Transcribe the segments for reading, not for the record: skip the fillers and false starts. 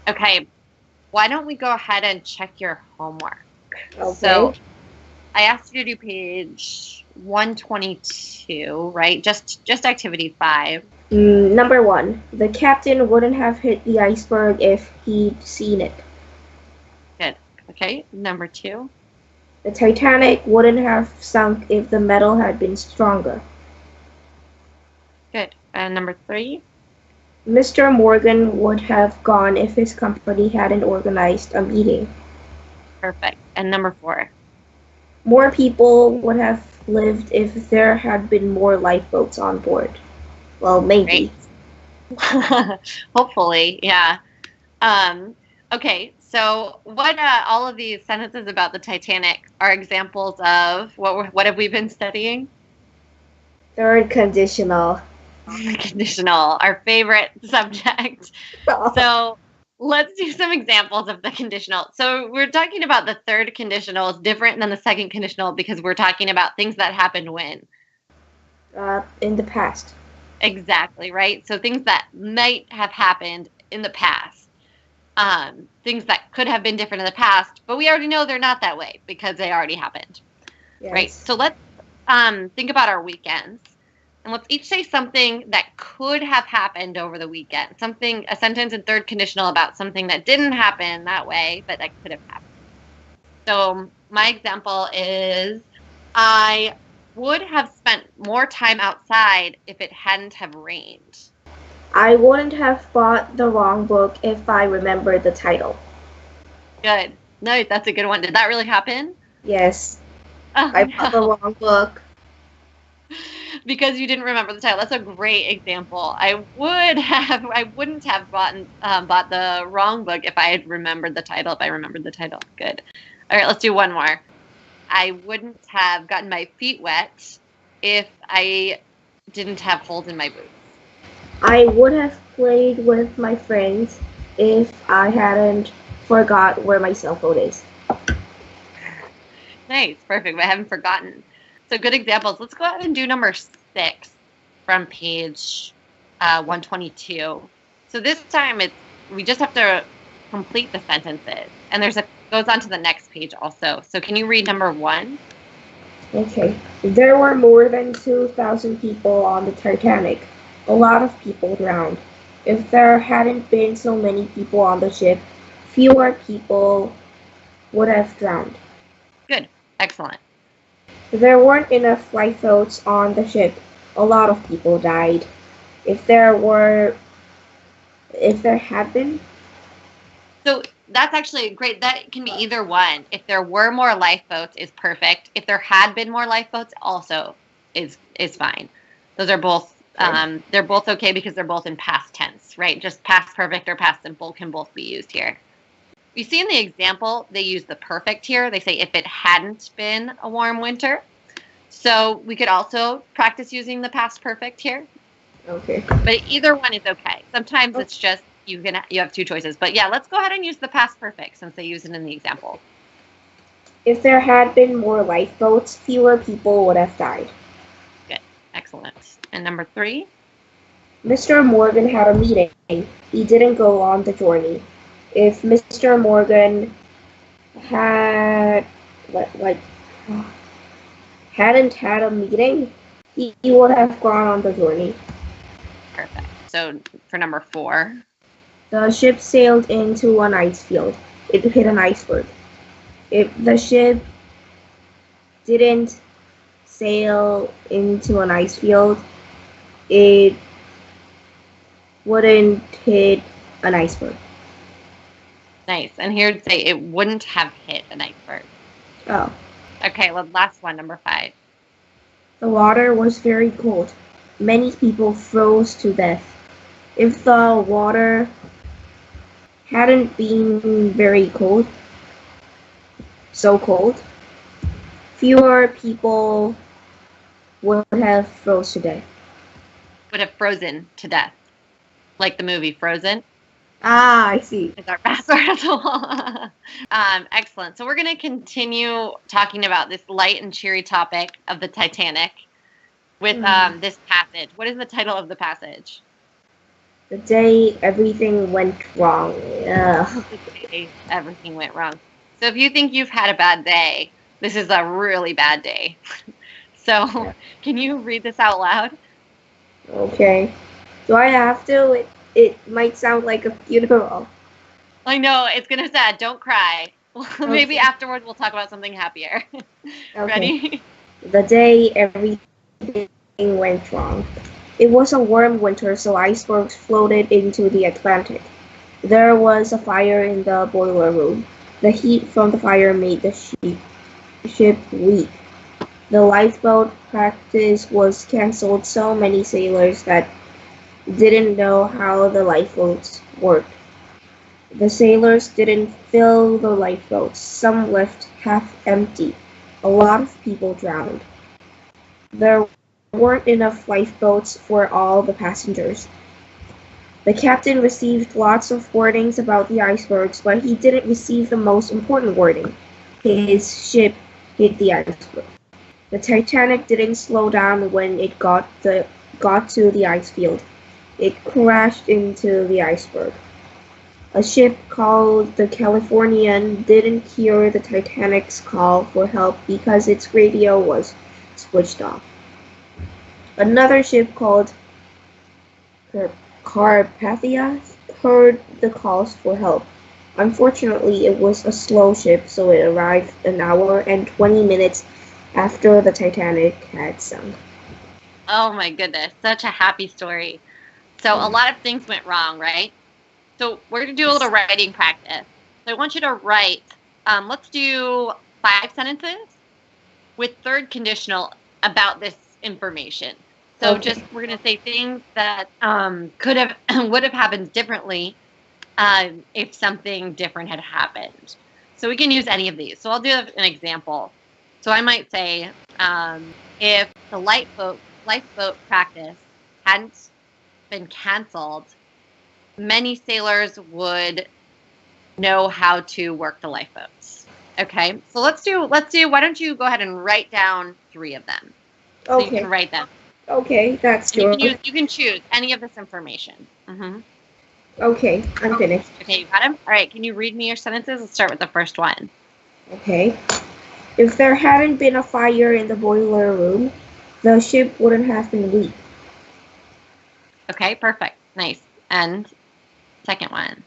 Okay, why don't we go ahead and check your homework? Okay. So I asked you to do page 122, right? Just activity 5. Number 1. The captain wouldn't have hit the iceberg if he'd seen it. Good. Okay, number 2. The Titanic wouldn't have sunk if the metal had been stronger. Good. And number 3. Mr. Morgan would have gone if his company hadn't organized a meeting. Perfect. And number 4. More people would have lived if there had been more lifeboats on board. Well, maybe. Great. Hopefully, yeah. Okay, so what all of these sentences about the Titanic are examples of what have we been studying? Third conditional. Conditional, our favorite subject. So let's do some examples of the conditional. So we're talking about the third conditional is different than the second conditional because we're talking about things that happened when. In the past. Exactly, right? So things that might have happened in the past. Things that could have been different in the past, but we already know they're not that way because they already happened. Yes. Right? So let's think about our weekends. And let's each say something that could have happened over the weekend. A sentence in third conditional about something that didn't happen that way, but that could have happened. So my example is, I would have spent more time outside if it hadn't have rained. I wouldn't have bought the wrong book if I remembered the title. Good. No, that's a good one. Did that really happen? Yes. Oh, I bought the wrong book. Because you didn't remember the title. That's a great example. I wouldn't have bought the wrong book if I had remembered the title. If I remembered the title, good. All right, let's do one more. I wouldn't have gotten my feet wet if I didn't have holes in my boots. I would have played with my friends if I hadn't forgot where my cell phone is. Nice, perfect. But I haven't forgotten. So good examples. Let's go ahead and do number 6 from page 122. So this time we just have to complete the sentences, and goes on to the next page also. So can you read number 1? Okay. There were more than 2,000 people on the Titanic. A lot of people drowned. If there hadn't been so many people on the ship, fewer people would have drowned. Good. Excellent. There weren't enough lifeboats on the ship. A lot of people died. If there had been. So that's actually great. That can be either one. If there were more lifeboats is perfect. If there had been more lifeboats also is fine. Those are both they're both okay because they're both in past tense, right? Just past perfect or past simple can both be used here. You see in the example, they use the perfect here. They say if it hadn't been a warm winter. So we could also practice using the past perfect here. Okay. But either one is okay. Sometimes it's just you have 2 choices. But yeah, let's go ahead and use the past perfect since they use it in the example. If there had been more lifeboats, fewer people would have died. Good. Excellent. And number 3? Mr. Morgan had a meeting. He didn't go on the journey. If Mr. Morgan hadn't had a meeting, he would have gone on the journey. Perfect. So for number 4. The ship sailed into an ice field. It hit an iceberg. If the ship didn't sail into an ice field, it wouldn't hit an iceberg. Nice. And here it'd say it wouldn't have hit an iceberg. Oh. Okay, well, last one, number 5. The water was very cold. Many people froze to death. If the water hadn't been very cold, fewer people would have froze to death. Would have frozen to death. Like the movie Frozen. Ah, I see. It's our password. Excellent. So we're going to continue talking about this light and cheery topic of the Titanic with this passage. What is the title of the passage? The day everything went wrong. Ugh. Okay, everything went wrong. So if you think you've had a bad day, this is a really bad day. So Yeah. can you read this out loud? Okay. Do I have to? It might sound like a funeral. I know, it's going to be sad. Don't cry. Maybe Okay. afterward we'll talk about something happier. Okay. Ready? The day everything went wrong. It was a warm winter, so icebergs floated into the Atlantic. There was a fire in the boiler room. The heat from the fire made the ship weak. The lifeboat practice was cancelled. So many sailors that didn't know how the lifeboats worked. The sailors didn't fill the lifeboats. Some left half empty. A lot of people drowned. There weren't enough lifeboats for all the passengers. The captain received lots of warnings about the icebergs, but he didn't receive the most important warning. His ship hit the iceberg. The Titanic didn't slow down when it got to the ice field. It crashed into the iceberg. A ship called the Californian didn't hear the Titanic's call for help because its radio was switched off. Another ship called Carpathia heard the calls for help. Unfortunately, it was a slow ship, so it arrived an hour and 20 minutes after the Titanic had sunk. Oh my goodness, such a happy story. So a lot of things went wrong, right? So we're going to do a little writing practice. So I want you to write, let's do 5 sentences with third conditional about this information. So Okay. we're going to say things that would have happened differently if something different had happened. So we can use any of these. So I'll do an example. So I might say, if the lifeboat practice hadn't been canceled, many sailors would know how to work the lifeboats. Okay, so let's do. Why don't you go ahead and write down 3 of them? So you can write them. Okay, that's true. You can choose any of this information. Mm-hmm. Okay, I'm finished. Okay, you got them? All right, can you read me your sentences? Let's start with the first one. Okay. If there hadn't been a fire in the boiler room, the ship wouldn't have been weak. Okay, perfect. Nice. And second one.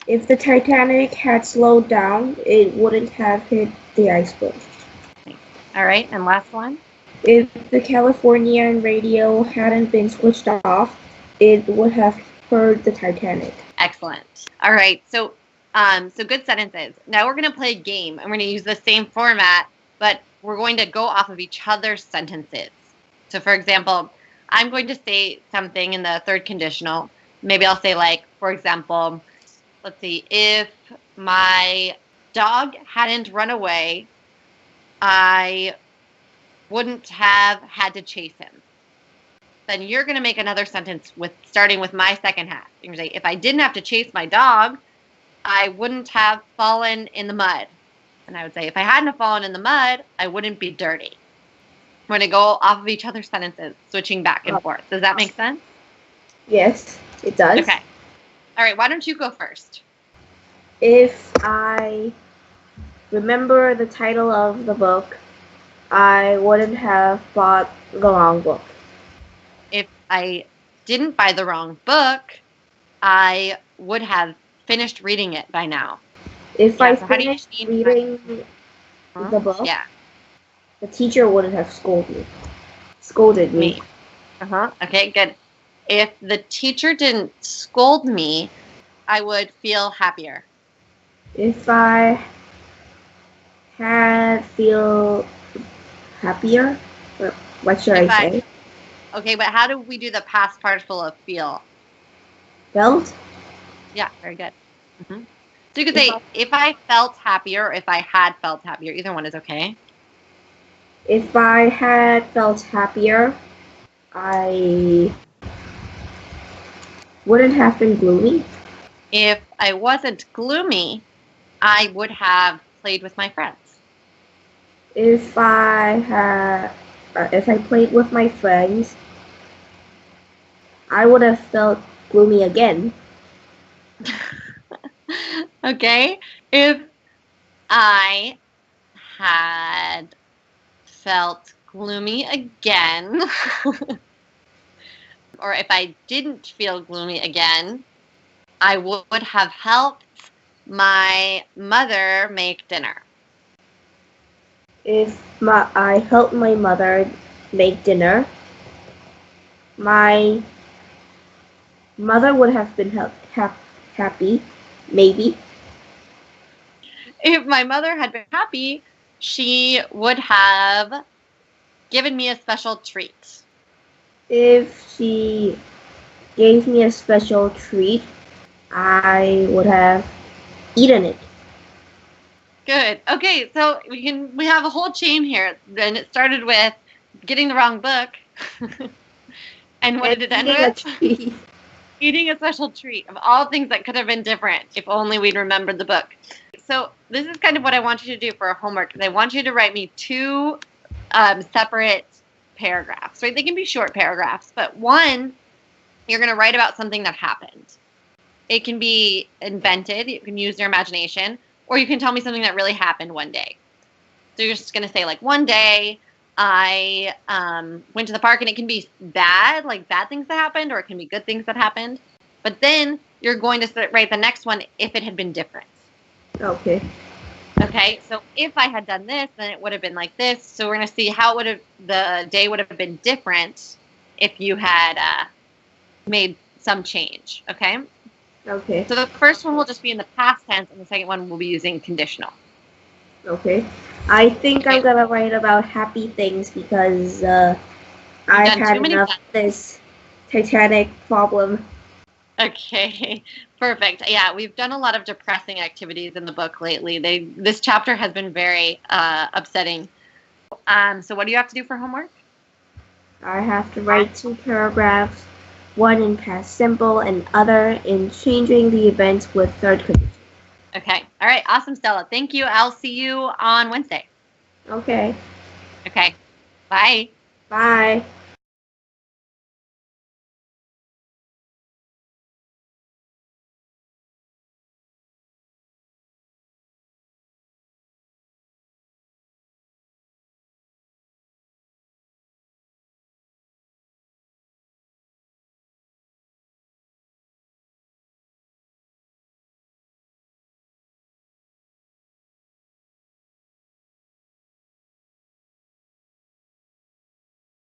If the Titanic had slowed down, it wouldn't have hit the iceberg. All right, and last one. If the Californian radio hadn't been switched off, it would have heard the Titanic. Excellent. All right, so good sentences. Now we're going to play a game, and we're going to use the same format, but we're going to go off of each other's sentences. So, for example, I'm going to say something in the third conditional. Maybe I'll say, like, for example, let's see, if my dog hadn't run away, I wouldn't have had to chase him. Then you're going to make another sentence starting with my second half. You're going to say, if I didn't have to chase my dog, I wouldn't have fallen in the mud. And I would say, if I hadn't have fallen in the mud, I wouldn't be dirty. We're going to go off of each other's sentences, switching back and forth. Does that make sense? Yes, it does. Okay. All right, why don't you go first? If I remember the title of the book, I wouldn't have bought the wrong book. If I didn't buy the wrong book, I would have finished reading it by now. If I finished reading the book, the teacher wouldn't have scolded me. Okay, good. If the teacher didn't scold me, I would feel happier. If I had feel happier, what should I say? Okay, but how do we do the past particle of feel? Felt? Yeah, very good. So you could say, if I felt happier, or if I had felt happier. Either one is okay. If I had felt happier, I wouldn't have been gloomy. If I wasn't gloomy, I would have played with my friends. If I played with my friends, I would have felt gloomy again. Okay. If I had felt gloomy again, or if I didn't feel gloomy again, I would have helped my mother make dinner. If I helped my mother make dinner, my mother would have been happy, maybe. If my mother had been happy, she would have given me a special treat. If she gave me a special treat, I would have eaten it. Good. Okay, so we have a whole chain here. And it started with getting the wrong book. And what did it end with? Eating a special treat. Of all things that could have been different if only we'd remembered the book. So this is kind of what I want you to do for homework. I want you to write me 2 separate paragraphs. Right? They can be short paragraphs, but one, you're going to write about something that happened. It can be invented. You can use your imagination. Or you can tell me something that really happened one day. So you're just going to say, like, one day I went to the park, and it can be bad, like bad things that happened, or it can be good things that happened. But then you're going to write the next one if it had been different. Okay. Okay, so if I had done this, then it would have been like this. So we're going to see how the day would have been different if you had made some change. Okay? Okay. So the first one will just be in the past tense, and the second one will be using conditional. Okay. I think I'm gonna write about happy things because I had enough of this Titanic problem. Okay, perfect. Yeah, we've done a lot of depressing activities in the book lately. This chapter has been very upsetting. So what do you have to do for homework? I have to write 2 paragraphs, one in past simple and other in changing the events with third condition. Okay. All right. Awesome, Stella. Thank you. I'll see you on Wednesday. Okay. Okay. Bye. Bye.